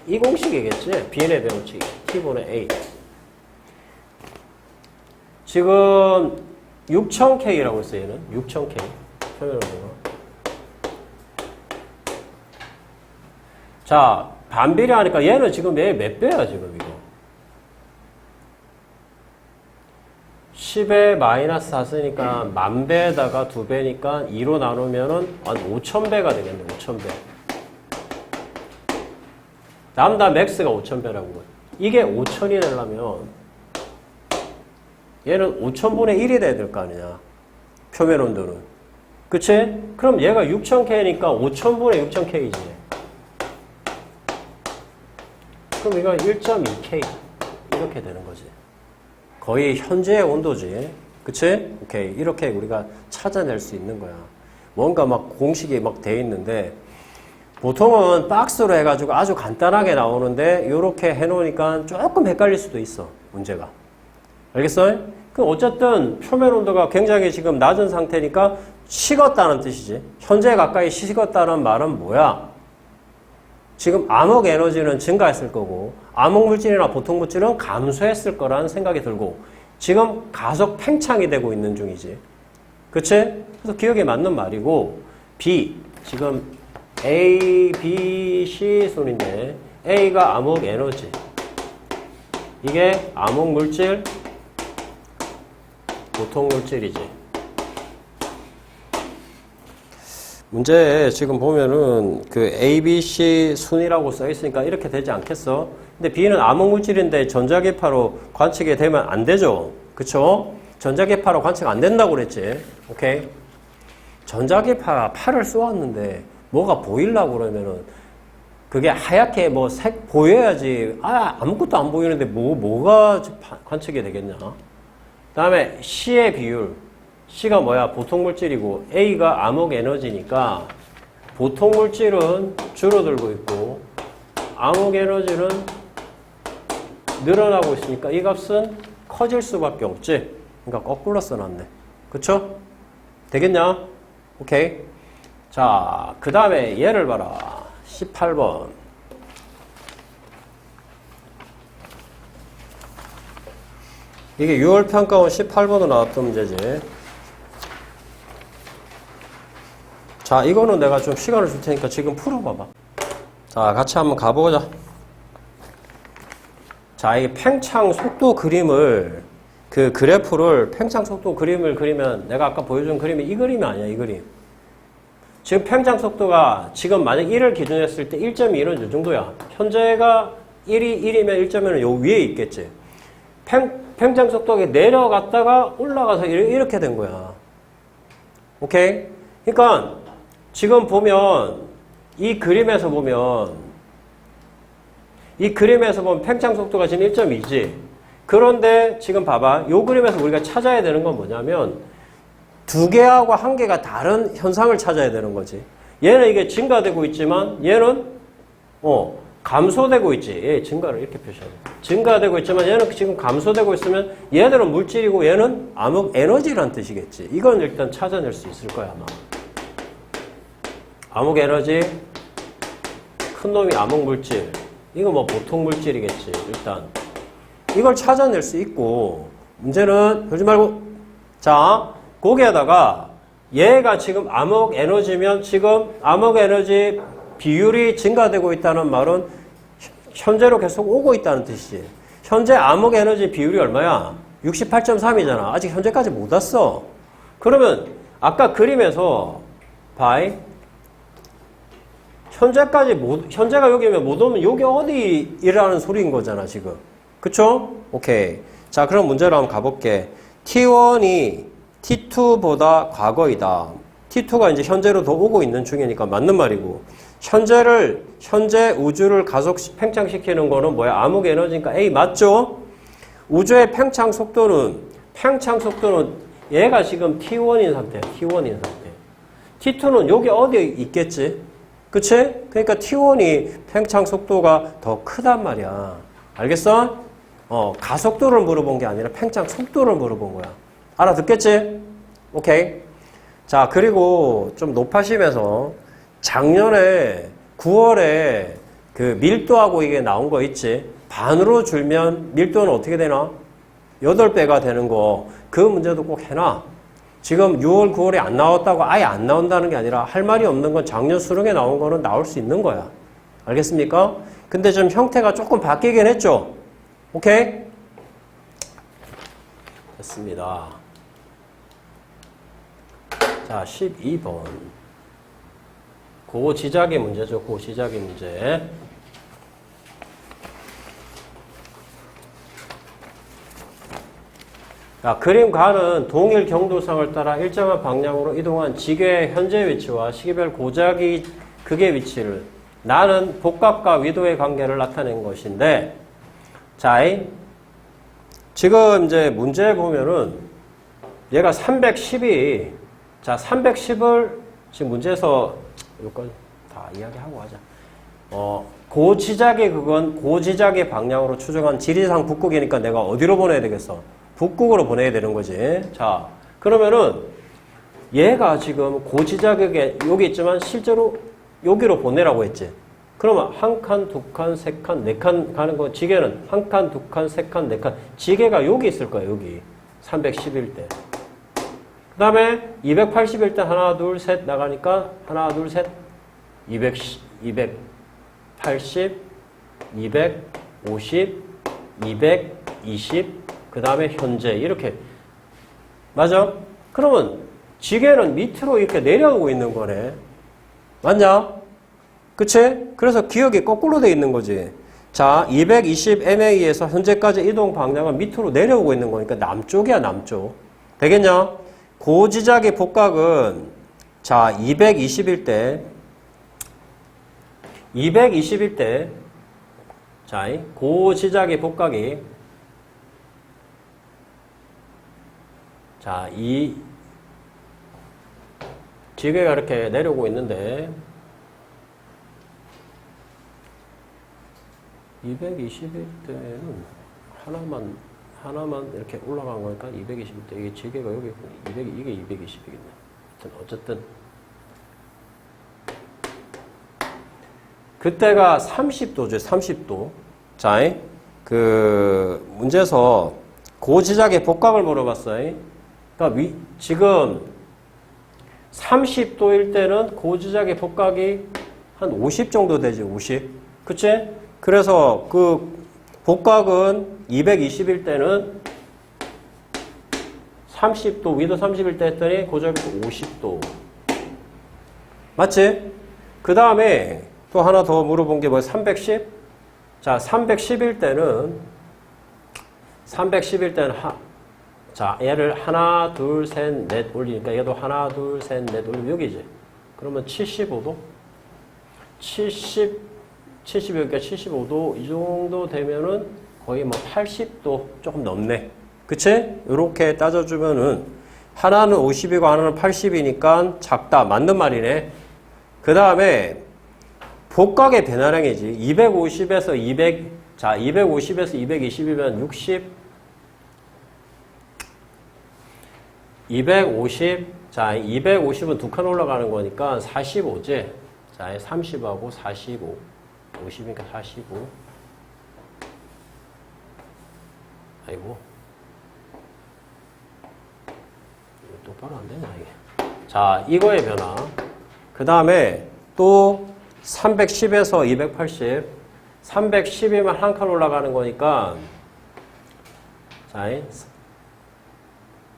이 공식이겠지. Bn의 배우치 T분의 A. 지금 6000K라고 했어요. 얘는 6000K. 표면 온도가. 자, 반비례하니까 얘는 지금 얘 몇 배야 지금 이거. 10에 마이너스 4쓰니까 1000배에다가 2배니까 2로 나누면은 한 5000배가 되겠네. 5000배. 람다 맥스가 5000배라고. 이게 5000이 되려면 얘는 5000분의 1이 돼야 될 거 아니냐. 표면 온도는. 그치? 그럼 얘가 6000K니까 5000분의 6000K지. 그럼 이거 1.2K. 이렇게 되는 거지. 거의 현재의 온도지. 그치? 오케이. 이렇게 우리가 찾아낼 수 있는 거야. 뭔가 막 공식이 막 돼 있는데, 보통은 박스로 해가지고 아주 간단하게 나오는데, 요렇게 해놓으니까 조금 헷갈릴 수도 있어. 문제가. 알겠어? 그 어쨌든 표면 온도가 굉장히 지금 낮은 상태니까 식었다는 뜻이지. 현재 가까이 식었다는 말은 뭐야? 지금 암흑 에너지는 증가했을 거고 암흑 물질이나 보통 물질은 감소했을 거라는 생각이 들고 지금 가속 팽창이 되고 있는 중이지. 그치? 그래서 기억에 맞는 말이고 B, 지금 A, B, C 순인데 A가 암흑 에너지 이게 암흑 물질, 보통 물질이지. 문제에 지금 보면은 그 A, B, C 순이라고 써 있으니까 이렇게 되지 않겠어? 근데 B는 암흑 물질인데 전자기파로 관측이 되면 안 되죠? 그쵸? 전자기파로 관측 안 된다고 그랬지? 오케이? 전자기파 팔을 쏘았는데 뭐가 보이려고 그러면은 그게 하얗게 뭐 색 보여야지. 아무것도 안 보이는데 뭐가 관측이 되겠냐? 그 다음에 C의 비율. C가 뭐야? 보통 물질이고 A가 암흑 에너지니까 보통 물질은 줄어들고 있고 암흑 에너지는 늘어나고 있으니까 이 값은 커질 수밖에 없지. 그러니까 거꾸로 써놨네. 그쵸? 되겠냐? 오케이. 자, 그 다음에 얘를 봐라. 18번. 이게 6월 평가원 18번으로 나왔던 문제지. 자, 이거는 내가 좀 시간을 줄 테니까 지금 풀어봐봐. 자, 같이 한번 가보자. 자, 이 팽창 속도 그림을, 그 그래프를, 팽창 속도 그림을 그리면 내가 아까 보여준 그림이 이 그림이 아니야, 이 그림. 지금 팽창 속도가 지금 만약 1을 기준했을 때 1.2는 이 정도야. 현재가 1이면 1.1은 요 위에 있겠지. 팽창 속도가 내려갔다가 올라가서 이렇게 된 거야. 오케이? 그러니까 지금 보면 이 그림에서 보면 팽창 속도가 지금 1.2지. 그런데 지금 봐봐. 이 그림에서 우리가 찾아야 되는 건 뭐냐면 두 개하고 한 개가 다른 현상을 찾아야 되는 거지. 얘는 이게 증가되고 있지만 얘는 감소되고 있지. 얘 증가를 이렇게 표시하는 거야. 증가되고 있지만 얘는 지금 감소되고 있으면 얘들은 물질이고 얘는 암흑 에너지란 뜻이겠지. 이건 일단 찾아낼 수 있을 거야 아마. 암흑 에너지, 큰 놈이 암흑 물질. 이거 뭐 보통 물질이겠지. 일단 이걸 찾아낼 수 있고 문제는 그러지 말고 자 거기에다가 얘가 지금 암흑 에너지면 지금 암흑 에너지 비율이 증가되고 있다는 말은 현재로 계속 오고 있다는 뜻이지. 현재 암흑 에너지 비율이 얼마야? 68.3이잖아. 아직 현재까지 못 왔어. 그러면 아까 그림에서 바이 현재가 여기면 못 오면 여기 어디이라는 소리인 거잖아 지금. 그쵸? 오케이. 자, 그럼 문제로 한번 가볼게. T1이 T2보다 과거이다. T2가 이제 현재로 더 오고 있는 중이니까 맞는 말이고, 현재 우주를 팽창시키는 거는 뭐야? 암흑 에너지니까 A 맞죠? 우주의 팽창 속도는 얘가 지금 T1인 상태야. T1인 상태. T2는 여기 어디에 있겠지? 그치? 그러니까 T1이 팽창 속도가 더 크단 말이야. 알겠어? 가속도를 물어본 게 아니라 팽창 속도를 물어본 거야. 알아듣겠지? 오케이. 자, 그리고 좀 높아심에서 작년에 9월에 그 밀도하고 이게 나온 거 있지? 반으로 줄면 밀도는 어떻게 되나? 8배가 되는 거. 그 문제도 꼭 해놔. 지금 6월, 9월에 안 나왔다고 아예 안 나온다는 게 아니라 할 말이 없는 건 작년 수능에 나온 거는 나올 수 있는 거야. 알겠습니까? 근데 좀 형태가 조금 바뀌긴 했죠? 오케이? 됐습니다. 자, 12번. 고지작의 문제죠. 고지작의 문제. 자, 그림가는 동일 경도상을 따라 일정한 방향으로 이동한 지게의 현재 위치와 시계별 고작이 극의 위치를 나는 복각과 위도의 관계를 나타낸 것인데, 자, 지금 이제 문제 보면은 얘가 310이, 자, 310을 지금 문제에서 여기까지 다 이야기하고 하자. 고지작의 방향으로 추정한 지리상 북극이니까 내가 어디로 보내야 되겠어? 북극으로 보내야 되는 거지. 자, 그러면은 얘가 지금 고지자격에 여기 있지만 실제로 여기로 보내라고 했지. 그러면 한 칸, 두 칸, 세 칸, 네 칸 가는 거, 지게는 한 칸, 두 칸, 세 칸, 네 칸. 지게가 여기 있을 거야, 여기. 311대. 그 다음에 281대 하나, 둘, 셋 나가니까 하나, 둘, 셋. 280, 250, 220, 그 다음에 현재 이렇게 맞아? 그러면 지게는 밑으로 이렇게 내려오고 있는 거네. 맞냐? 그치? 그래서 기억이 거꾸로 돼 있는 거지. 자, 220MA에서 현재까지 이동 방향은 밑으로 내려오고 있는 거니까 남쪽이야, 남쪽. 되겠냐? 고지작의 복각은 자, 221대 자, 고지작의 복각이 자, 이 지게가 이렇게 내려오고 있는데 221대는 하나만 이렇게 올라간 거니까 221대 이게 지게가 여기 이게 220이겠네. 어쨌든 그때가 30도죠. 30도. 자, 그 문제에서 고지작의 복각을 물어봤어요. 그러니까 지금 30도일 때는 고지작의 복각이 한 50 정도 되지. 50. 그치? 그래서 그 복각은 220일 때는 30도, 위도 30일 때 했더니 고작이 50도. 맞지? 그 다음에 또 하나 더 물어본 게 뭐야? 310? 자, 310일 때는 자, 얘를 하나, 둘, 셋, 넷 올리니까 얘도 하나, 둘, 셋, 넷 올리면 여기지. 그러면 75도? 70여기가 75도 이 정도 되면은 거의 뭐 80도 조금 넘네. 그치? 이렇게 따져주면은 하나는 50이고 하나는 80이니까 작다. 맞는 말이네. 그 다음에 복각의 변화량이지. 250에서 200, 자, 250에서 220이면 60, 250, 자, 250은 두 칸 올라가는 거니까 45지. 자, 30하고 45. 50이니까 45. 아이고. 이거 똑바로 안 되냐, 이게. 자, 이거의 변화. 그 다음에 또 310에서 280. 310이면 한 칸 올라가는 거니까, 자,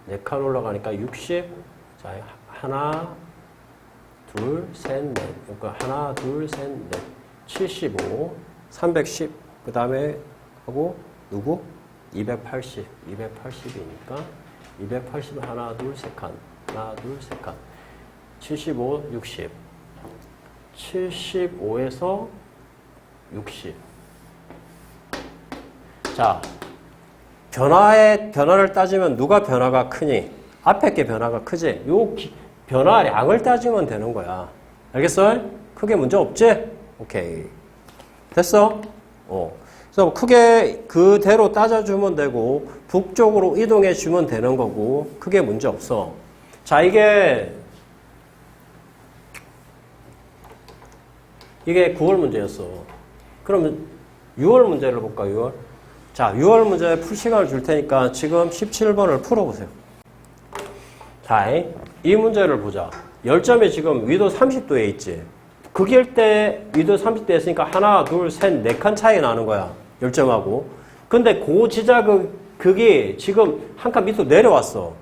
4칸 올라가니까 60. 자, 하나, 둘, 셋, 넷. 그러니까 하나, 둘, 셋, 넷. 75, 310, 그 다음에 하고, 누구? 280, 280이니까, 280은 하나, 둘, 세 칸, 하나, 둘, 세 칸. 75, 60. 75에서 60. 자, 변화를 따지면 누가 변화가 크니? 앞에 게 변화가 크지? 요 변화량을 따지면 되는 거야. 알겠어? 크게 문제 없지? 오케이. 됐어? 그래서 크게 그대로 따져주면 되고, 북쪽으로 이동해 주면 되는 거고, 크게 문제 없어. 자, 이게 9월 문제였어. 그러면 6월 문제를 볼까, 6월? 자, 6월 문제 풀 시간을 줄 테니까 지금 17번을 풀어보세요. 자, 이 문제를 보자. 열점이 지금 위도 30도에 있지. 극일 때 위도 30도에 있으니까 하나, 둘, 셋, 네 칸 차이 나는 거야. 열점하고. 근데 고지자극이 지금 한 칸 밑으로 내려왔어.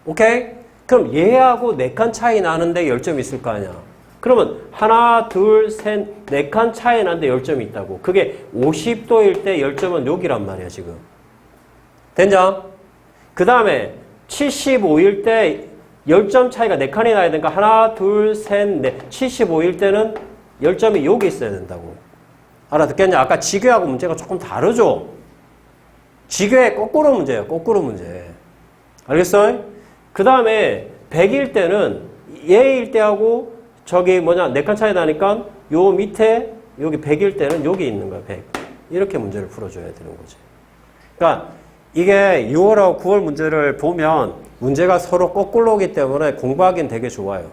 오케이? 그럼 얘하고 네 칸 차이 나는데 열점이 있을 거 아니야. 그러면 하나, 둘, 셋, 네 칸 차이 나는데 열점이 있다고. 그게 50도일 때 열점은 여기란 말이야, 지금. 됐냐? 그 다음에 75일 때 열점 차이가 4칸이 나야 되니까 하나, 둘, 셋, 넷. 75일 때는 열점이 여기 있어야 된다고. 알아듣겠냐? 아까 지괴하고 문제가 조금 다르죠? 지괴 거꾸로 문제예요. 거꾸로 문제. 알겠어? 그 다음에 100일 때는 얘일 때하고 저기 4칸 차이 나니까 요 밑에 여기 100일 때는 여기 있는 거야. 100. 이렇게 문제를 풀어줘야 되는 거지. 그러니까 이게 6월하고 9월 문제를 보면 문제가 서로 거꾸로 오기 때문에 공부하기는 되게 좋아요.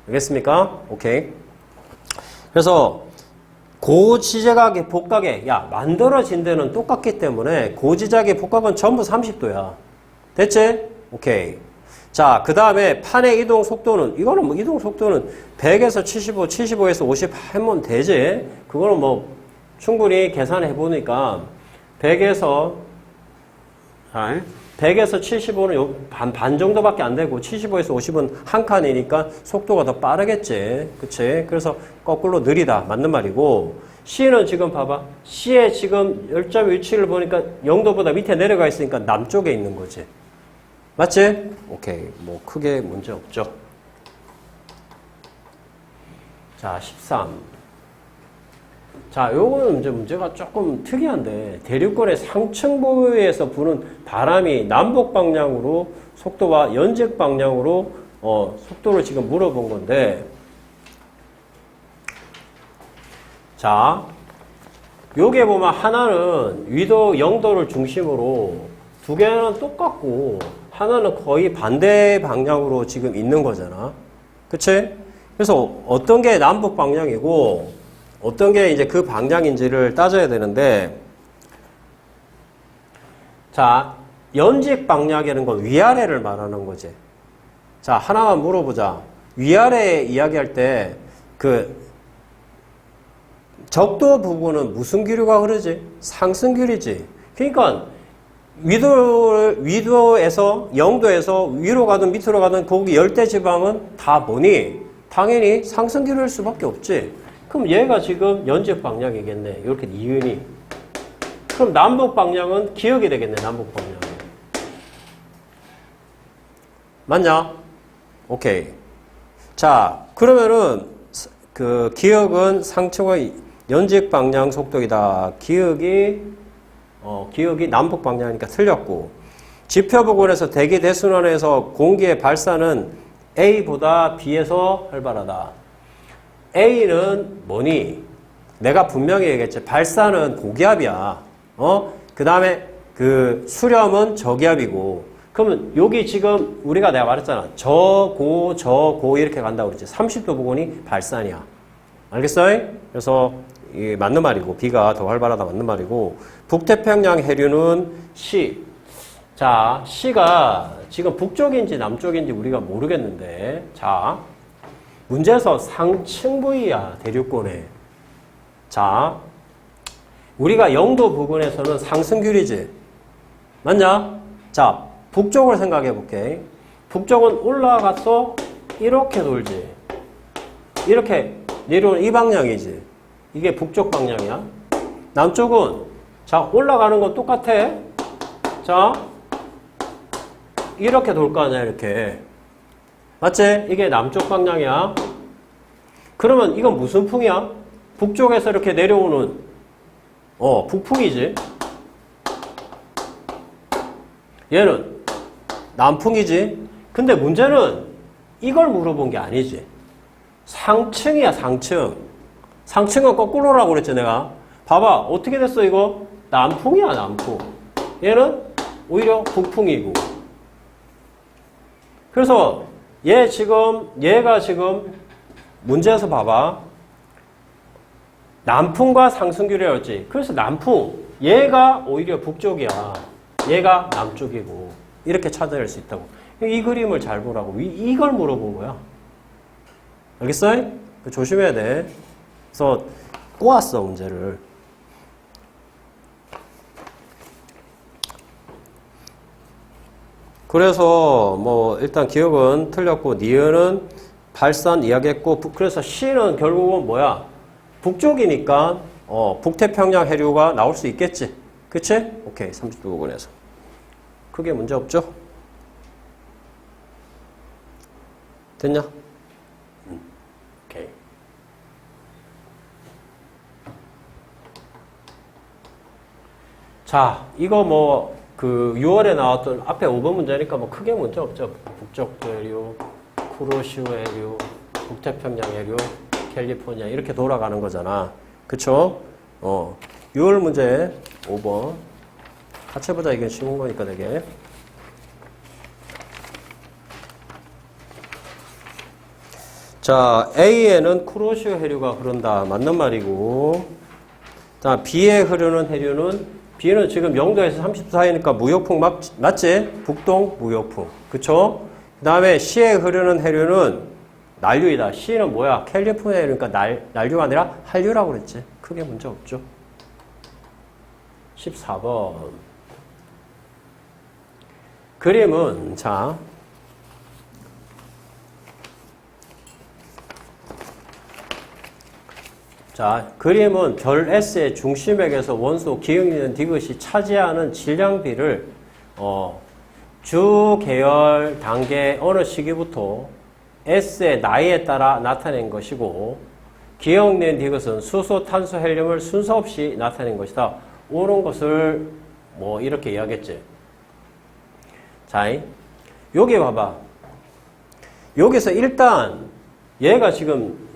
알겠습니까? 오케이. 그래서 고지자각의 복각에 만들어진 데는 똑같기 때문에 고지자각의 복각은 전부 30도야. 됐지? 오케이. 자, 그 다음에 판의 이동 속도는 이거는 뭐 이동 속도는 100에서 75, 75에서 50 하면 되지. 그거는 뭐 충분히 계산해 보니까 100에서 75는 반 정도밖에 안 되고 75에서 50은 한 칸이니까 속도가 더 빠르겠지. 그치? 그래서 거꾸로 느리다. 맞는 말이고. C는 지금 봐봐. C의 지금 열점 위치를 보니까 0도보다 밑에 내려가 있으니까 남쪽에 있는 거지. 맞지? 오케이. 뭐 크게 문제 없죠. 자, 13. 자, 요거는 이제 문제가 조금 특이한데, 대륙권의 상층 부위에서 부는 바람이 남북 방향으로 속도와 연직 방향으로 속도를 지금 물어본 건데, 자, 요게 보면 하나는 위도 0도를 중심으로 두 개는 똑같고 하나는 거의 반대 방향으로 지금 있는 거잖아. 그치? 그래서 어떤 게 남북 방향이고 어떤 게 이제 그 방향인지를 따져야 되는데, 자, 연직 방향이라는 건 위아래를 말하는 거지. 자, 하나만 물어보자. 위아래 이야기할 때 적도 부분은 무슨 기류가 흐르지? 상승기류지. 그러니까 위도에서 0도에서 위로 가든 밑으로 가든 거기 열대지방은 다 뭐니? 당연히 상승기류일 수밖에 없지. 그럼 얘가 지금 연직 방향이겠네. 이렇게 이은이. 그럼 남북 방향은 기역이 되겠네. 남북 방향. 맞냐? 오케이. 자, 그러면은 그 기역은 상층의 연직 방향 속도이다. 기역이 남북 방향이니까 틀렸고, 지표 부근에서 대기 대순환에서 공기의 발산은 A보다 B에서 활발하다. A는 뭐니? 내가 분명히 얘기했지. 발산은 고기압이야. 그 다음에 그 수렴은 저기압이고. 그러면 여기 지금 우리가 내가 말했잖아. 저고 이렇게 간다고 그랬지. 30도 부근이 발산이야. 알겠어요? 그래서 이 맞는 말이고, B가 더 활발하다 맞는 말이고, 북태평양 해류는 C. 자, C가 지금 북쪽인지 남쪽인지 우리가 모르겠는데, 자, 문제에서 상층 부위야, 대륙권에. 자, 우리가 0도 부근에서는 상승규리지. 맞냐? 자, 북쪽을 생각해 볼게. 북쪽은 올라가서 이렇게 돌지. 이렇게 내려오는 이 방향이지. 이게 북쪽 방향이야. 남쪽은 자, 올라가는 건 똑같아. 자, 이렇게 돌 거 아니야, 이렇게. 맞지? 이게 남쪽 방향이야. 그러면 이건 무슨 풍이야? 북쪽에서 이렇게 내려오는 북풍이지. 얘는 남풍이지. 근데 문제는 이걸 물어본 게 아니지. 상층이야, 상층. 상층은 거꾸로라고 그랬지, 내가. 봐봐. 어떻게 됐어, 이거? 남풍이야, 남풍. 얘는 오히려 북풍이고. 그래서 얘가 지금 문제에서 봐봐. 남풍과 상승규례였지. 그래서 남풍. 얘가 오히려 북쪽이야. 얘가 남쪽이고. 이렇게 찾아낼 수 있다고. 이 그림을 잘 보라고. 이걸 물어본 거야. 알겠어? 조심해야 돼. 그래서 꼬았어, 문제를. 그래서 뭐 일단 기억은 틀렸고 니은은 발산 이야기했고 그래서 C는 결국은 뭐야? 북쪽이니까 북태평양 해류가 나올 수 있겠지. 그치? 오케이. 30부분에서. 크게 문제 없죠? 됐냐? 오케이. 자, 이거 뭐 그 6월에 나왔던 앞에 5번 문제니까 뭐 크게 문제 없죠. 북쪽 해류, 쿠로시오 해류, 북태평양 해류, 캘리포니아 이렇게 돌아가는 거잖아. 그쵸? 6월 문제 5번. 같이 해보자. 이게 쉬운 거니까 되게. 자, A에는 쿠로시오 해류가 흐른다. 맞는 말이고. 자, B에 흐르는 해류는 B는 지금 0도에서 30도 사이니까 무역풍 맞지? 북동 무역풍. 그쵸? 그 다음에 C에 흐르는 해류는 난류이다. C는 뭐야? 캘리포니아 해류니까 난류가 아니라 한류라고 그랬지. 크게 문제 없죠. 14번. 그림은, 자. 자, 그림은 별 S의 중심액에서 원소 기울이는 디귿이 차지하는 질량비를 주 계열 단계 어느 시기부터 S의 나이에 따라 나타낸 것이고 기억낸 디귿은 수소, 탄소, 헬륨을 순서 없이 나타낸 것이다. 옳은 것을 뭐 이렇게 이야기했지. 자, 여기 봐봐. 여기서 일단 얘가 지금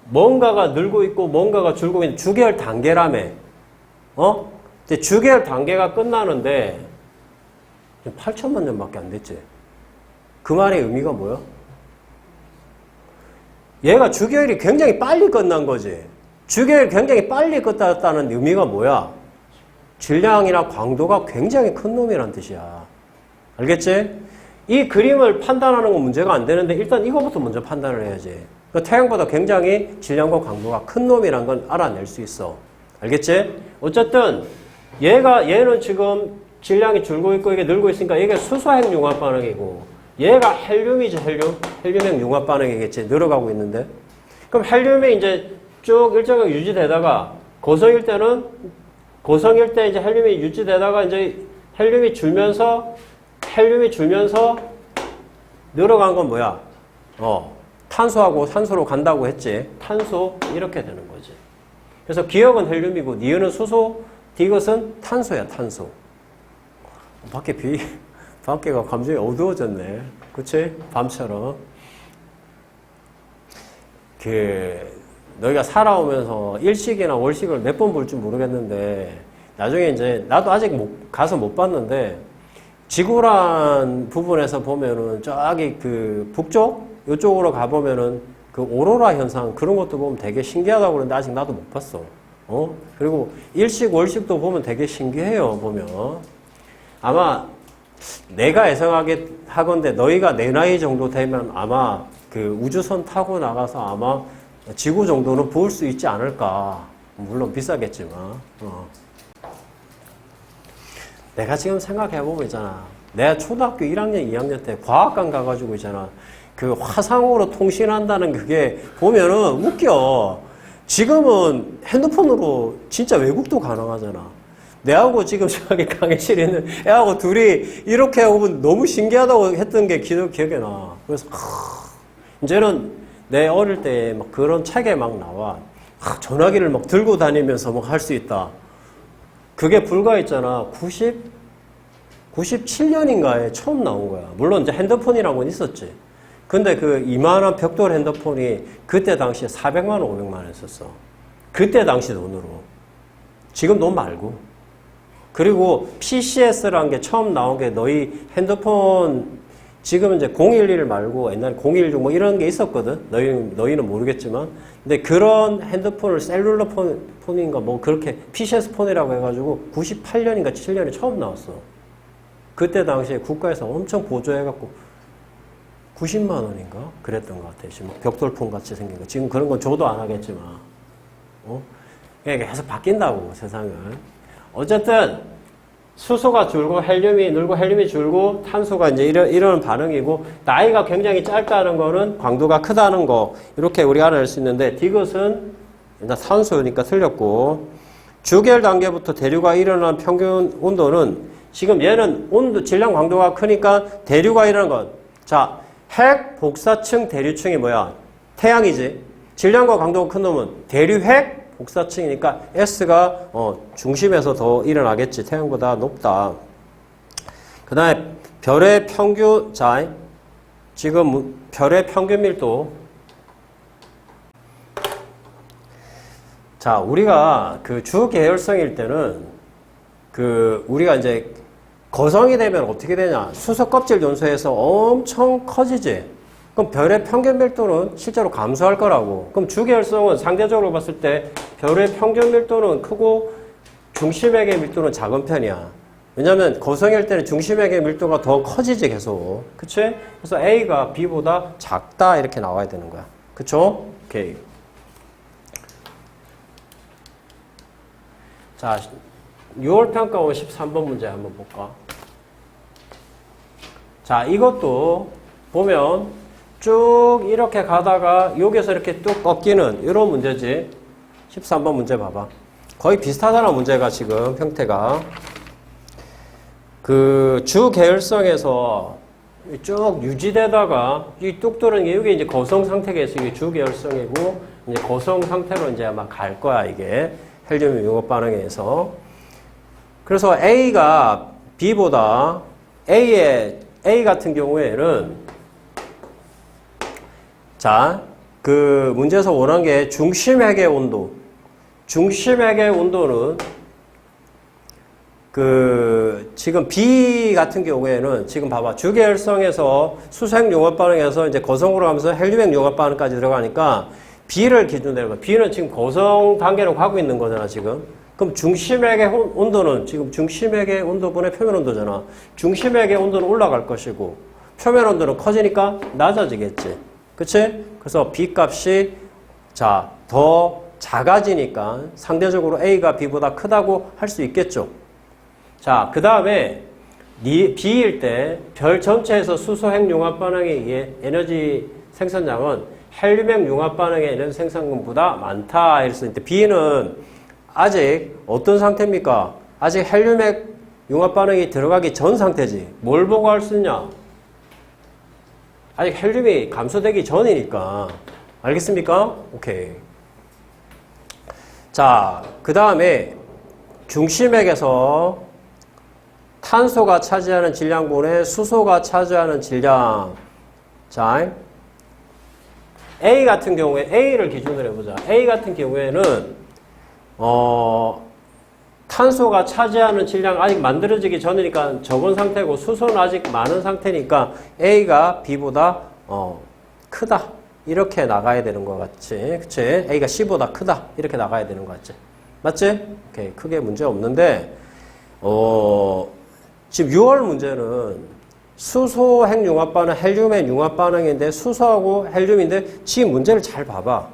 뭔가가 늘고 있고 뭔가가 줄고 있는 주계열 단계라며. 근데 주계열 단계가 끝나는데 8천만 년밖에 안 됐지. 그 말의 의미가 뭐야? 얘가 주계열이 굉장히 빨리 끝난 거지. 주계열이 굉장히 빨리 끝났다는 의미가 뭐야? 질량이나 광도가 굉장히 큰 놈이란 뜻이야. 알겠지? 이 그림을 판단하는 건 문제가 안 되는데 일단 이거부터 먼저 판단을 해야지. 태양보다 굉장히 질량과 강도가 큰 놈이란 건 알아낼 수 있어. 알겠지? 어쨌든 얘는 지금 질량이 줄고 있고 이게 늘고 있으니까 이게 수소핵 융합 반응이고 얘가 헬륨이지. 헬륨핵 융합 반응이겠지. 늘어가고 있는데 그럼 헬륨이 이제 쭉 일정하게 유지되다가 고성일 때 이제 헬륨이 유지되다가 이제 헬륨이 줄면서 늘어간 건 뭐야? 탄소하고 산소로 간다고 했지. 탄소 이렇게 되는 거지. 그래서 기억은 헬륨이고 니은은 수소, 디귿은 탄소야. 탄소. 밖에가 감정이 어두워졌네. 그치? 밤처럼. 너희가 살아오면서 일식이나 월식을 몇 번 볼 줄 모르겠는데 나중에 이제 나도 아직 가서 못 봤는데 지구란 부분에서 보면은 저기 그 북쪽 이쪽으로 가보면은 그 오로라 현상 그런 것도 보면 되게 신기하다고 그러는데 아직 나도 못 봤어. 그리고 일식, 월식도 보면 되게 신기해요. 보면. 아마 내가 예상하게 하건데 너희가 내 나이 정도 되면 아마 그 우주선 타고 나가서 아마 지구 정도는 볼 수 있지 않을까. 물론 비싸겠지만. 내가 지금 생각해보면 있잖아. 내가 초등학교 1학년, 2학년 때 과학관 가가지고 있잖아. 그 화상으로 통신한다는 그게 보면은 웃겨. 지금은 핸드폰으로 진짜 외국도 가능하잖아. 내하고 지금 저기 강의실에 있는 애하고 둘이 이렇게 하고 너무 신기하다고 했던 게 기억에 나. 그래서 이제는 내 어릴 때 막 그런 책에 막 나와. 전화기를 막 들고 다니면서 막 할 수 있다. 그게 불과했잖아. 97년인가에 처음 나온 거야. 물론 이제 핸드폰이라는 건 있었지. 근데 그 이만한 벽돌 핸드폰이 그때 당시에 400만 원, 500만 원 했었어. 그때 당시 돈으로. 지금 돈 말고. 그리고 PCS라는 게 처음 나온 게 너희 핸드폰, 지금은 이제 011 말고 옛날에 016 뭐 이런 게 있었거든. 너희는 모르겠지만. 근데 그런 핸드폰을 셀룰러 폰인가 뭐 그렇게 PCS 폰이라고 해가지고 98년인가 7년에 처음 나왔어. 그때 당시에 국가에서 엄청 보조해갖고 90만 원인가? 그랬던 것 같아. 지금 벽돌폰 같이 생긴 거. 지금 그런 건 줘도 안 하겠지만. 계속 바뀐다고, 세상은. 어쨌든, 수소가 줄고, 헬륨이 늘고, 헬륨이 줄고, 탄소가 이제 이런 반응이고, 나이가 굉장히 짧다는 거는 광도가 크다는 거. 이렇게 우리가 알아낼 수 있는데, 디귿은 일단 산소니까 틀렸고, 주계열 단계부터 대류가 일어나는 평균 온도는 지금 얘는 온도, 질량 광도가 크니까 대류가 일어나는 것. 자, 핵, 복사층, 대류층이 뭐야? 태양이지. 질량과 강도가 큰 놈은 대류핵, 복사층이니까 S가 중심에서 더 일어나겠지. 태양보다 높다. 그 다음에 별의 평균, 자, 지금 별의 평균 밀도. 자, 우리가 그 주계열성일 때는 우리가 이제 거성이 되면 어떻게 되냐? 수소 껍질 연소해서 엄청 커지지. 그럼 별의 평균 밀도는 실제로 감소할 거라고. 그럼 주계열성은 상대적으로 봤을 때 별의 평균 밀도는 크고 중심액의 밀도는 작은 편이야. 왜냐면 거성일 때는 중심액의 밀도가 더 커지지 계속. 그치? 그래서 A가 B보다 작다 이렇게 나와야 되는 거야. 그쵸? 오케이. 자, 6월 평가원 13번 문제 한번 볼까? 자, 이것도 보면 쭉 이렇게 가다가 여기서 이렇게 뚝 꺾이는 이런 문제지. 13번 문제 봐봐. 거의 비슷하잖아, 문제가 지금 형태가. 그 주계열성에서 쭉 유지되다가 이 뚝 도는 게 이게 이제 거성 상태가 있어. 이게 주계열성이고 이제 거성 상태로 이제 아마 갈 거야, 이게. 헬륨 융합 반응에 의해서. 그래서 A가 B보다 A 같은 경우에는 자, 그 문제에서 원한 게 중심핵의 온도. 중심핵의 온도는 지금 B 같은 경우에는 지금 봐봐. 주계열성에서 수소핵 융합 반응에서 이제 거성으로 가면서 헬륨핵 융합 반응까지 들어가니까 B를 기준으로 해봐. B는 지금 거성 단계로 가고 있는 거잖아, 지금. 그럼 중심핵의 온도는 지금 중심핵의 온도분의 표면 온도잖아. 중심핵의 온도는 올라갈 것이고 표면 온도는 커지니까 낮아지겠지. 그치? 그래서 B 값이 더 작아지니까 상대적으로 A가 B보다 크다고 할 수 있겠죠. 자, 그 다음에 B일 때 별 전체에서 수소핵 융합 반응에 의해 에너지 생산량은 헬륨핵 융합 반응의 에너지 생산량보다 많다. 이랬을 때 B는 아직 어떤 상태입니까? 아직 헬륨핵 융합 반응이 들어가기 전 상태지. 뭘 보고 할 수 있냐? 아직 헬륨이 감소되기 전이니까. 알겠습니까? 오케이. 자, 그 다음에 중심핵에서 탄소가 차지하는 질량분의 수소가 차지하는 질량. 자, A 같은 경우에 A를 기준으로 해보자. A 같은 경우에는 탄소가 차지하는 질량 아직 만들어지기 전이니까 적은 상태고 수소는 아직 많은 상태니까 A가 B보다 크다. 이렇게 나가야 되는 것 같지. 그치? A가 C보다 크다. 이렇게 나가야 되는 것 같지. 맞지? 오케이. 크게 문제 없는데 지금 6월 문제는 수소핵 융합 반응, 헬륨핵 융합 반응인데 수소하고 헬륨인데 지금 문제를 잘 봐봐.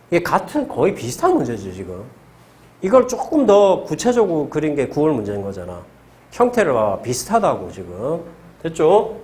이게 같은 거의 비슷한 문제지 지금. 이걸 조금 더 구체적으로 그린 게 9월 문제인 거잖아. 형태를 봐봐. 비슷하다고 지금. 됐죠?